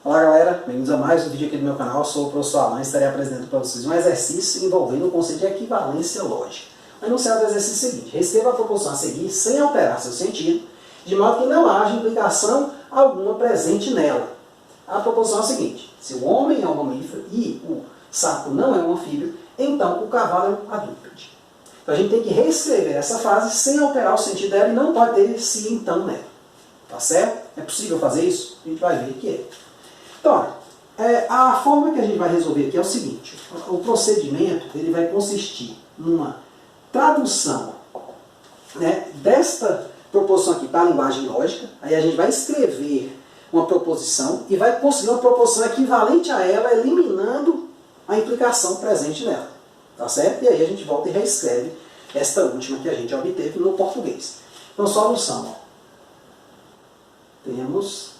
Olá galera, bem-vindos a mais um vídeo aqui do meu canal. Eu sou o professor Alan e estarei apresentando para vocês um exercício envolvendo o conceito de equivalência lógica. O enunciado do exercício é o seguinte: reescreva a proposição a seguir sem alterar seu sentido, de modo que não haja implicação alguma presente nela. A proposição é a seguinte: se o homem é um mamífero e o sapo não é um anfíbio, então o cavalo é um quadrúpede. Então a gente tem que reescrever essa frase sem alterar o sentido dela e não pode ter esse então nela. Tá certo? É possível fazer isso? A gente vai ver que é. Então, olha, a forma que a gente vai resolver aqui é o seguinte: o procedimento ele vai consistir numa tradução, né, desta proposição aqui para a linguagem lógica. Aí a gente vai escrever uma proposição e vai conseguir uma proposição equivalente a ela, eliminando a implicação presente nela. Tá certo? E aí a gente volta e reescreve esta última que a gente obteve no português. Então, solução. Ó. Temos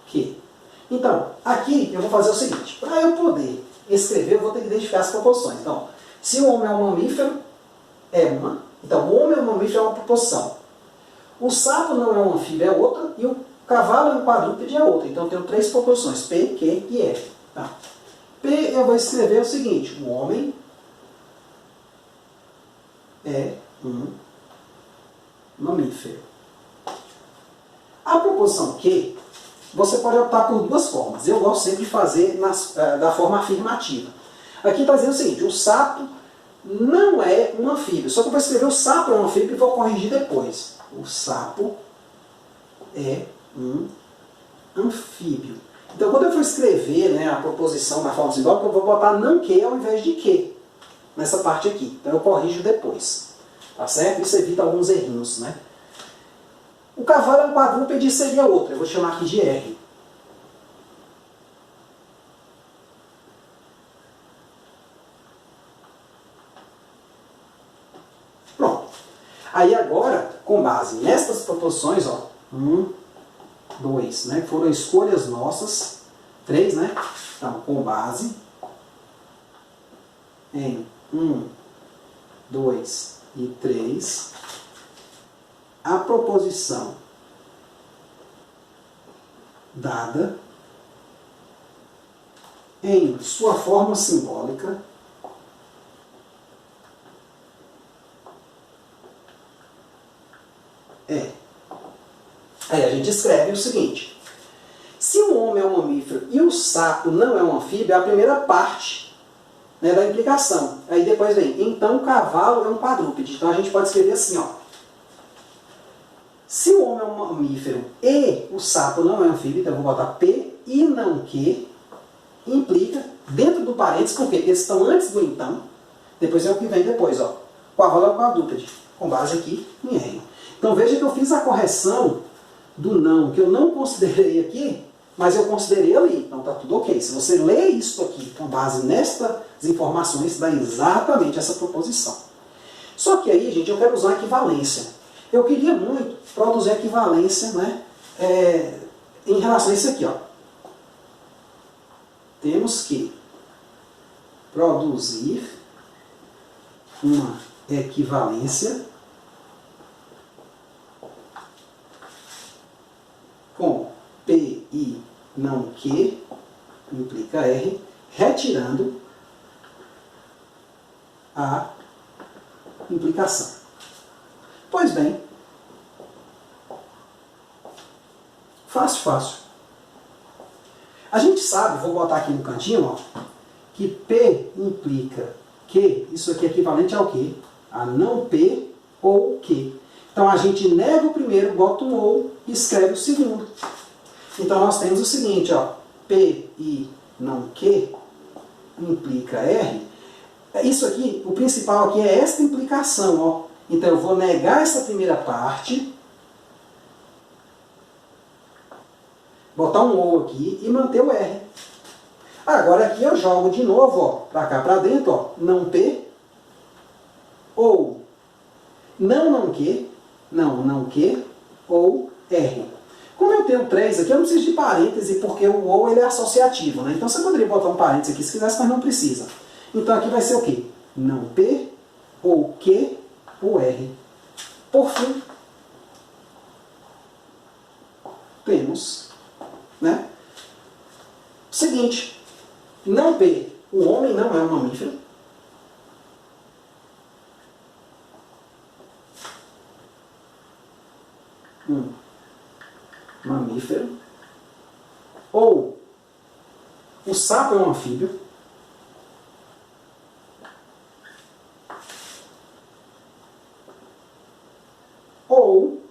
que... Então, aqui eu vou fazer o seguinte: para eu poder escrever, eu vou ter que identificar as proposições. Então, se o homem é um mamífero, é uma. Então, o homem é um mamífero é uma proposição. O sapo não é um anfíbio, é outra. E o cavalo é um quadrúpede, é outra. Então, eu tenho três proposições: P, Q e R. Tá? P, eu vou escrever o seguinte: o homem é um mamífero. A proposição Q, você pode optar por duas formas. Eu gosto sempre de fazer da forma afirmativa. Aqui está dizendo o seguinte: o sapo não é um anfíbio. Só que eu vou escrever o sapo é um anfíbio e vou corrigir depois. O sapo é um anfíbio. Então, quando eu for escrever, né, a proposição na forma simbólica, eu vou botar não que ao invés de que. Nessa parte aqui. Então, eu corrijo depois. Tá certo? Isso evita alguns errinhos, né? O cavalo é um quadrúpede e seria outro. Eu vou chamar aqui de R. Pronto. Aí agora, com base nestas proposições, ó, 1, 2, né? Foram escolhas nossas. 3, né? Então, com base em 1, 2 e 3, a proposição dada em sua forma simbólica é. Aí a gente escreve o seguinte: se o homem é um mamífero e o sapo não é um anfíbio, é a primeira parte, né, da implicação. Aí depois vem, então o cavalo é um quadrúpede. Então a gente pode escrever assim, ó. Se o homem é um mamífero e o sapo não é um anfíbio, então eu vou botar P e não que, implica, dentro do parênteses, porque eles estão antes do então, depois é o que vem depois, ó. O cavalo é um quadrúpede, com base aqui em R. Então veja que eu fiz a correção do não, que eu não considerei aqui, mas eu considerei ali. Então está tudo ok. Se você lê isso aqui com base nestas informações, dá exatamente essa proposição. Só que aí, gente, eu quero usar a equivalência. Eu queria muito produzir equivalência, né, em relação a isso aqui. Ó. Temos que produzir uma equivalência com P e não que, implica R, retirando a implicação. Pois bem, fácil. A gente sabe, vou botar aqui no cantinho, ó, que P implica que, isso aqui é equivalente ao quê? A não P ou que. Então a gente nega o primeiro, bota um ou e escreve o segundo. Então nós temos o seguinte, ó, P e não que implica R. Isso aqui, o principal aqui é esta implicação, ó. Então eu vou negar essa primeira parte, botar um ou aqui e manter o R. Agora aqui eu jogo de novo, ó, para cá para dentro, ó, não P ou não que, não que ou R. Como eu tenho 3 aqui, eu não preciso de parêntese, porque o ou ele é associativo, né? Então você poderia botar um parêntese aqui se quisesse, mas não precisa. Então aqui vai ser o quê? Não P ou que ou R. Por fim, temos, né, Seguinte, não P, o homem não é um mamífero. Mamífero. Ou o sapo é um anfíbio. Ou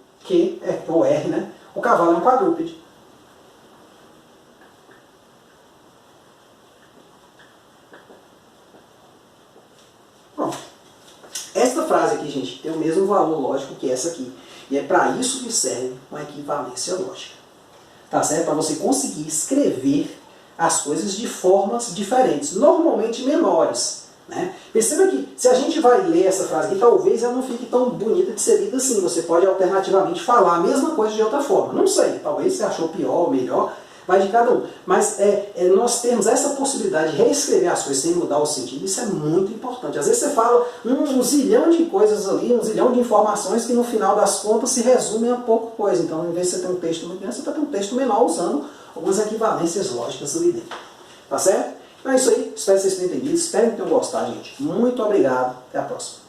ou R, né? O cavalo é um quadrúpede. Pronto. Esta frase aqui, gente, tem o mesmo valor lógico que essa aqui. E é para isso que serve uma equivalência lógica. Tá certo? Para você conseguir escrever as coisas de formas diferentes, normalmente menores. Né? Perceba que se a gente vai ler essa frase aqui, talvez ela não fique tão bonita de ser lida assim. Você pode alternativamente falar a mesma coisa de outra forma. Não sei, talvez você achou pior ou melhor, vai de cada um. Mas nós temos essa possibilidade de reescrever as coisas sem mudar o sentido. Isso é muito importante. Às vezes você fala um zilhão de coisas ali, um zilhão de informações que no final das contas se resumem a pouca coisa. Então, em vez de você ter um texto muito grande, você vai ter um texto menor usando algumas equivalências lógicas ali dentro. Tá certo? Então é isso aí. Espero que vocês tenham entendido. Espero que tenham gostado, gente. Muito obrigado. Até a próxima.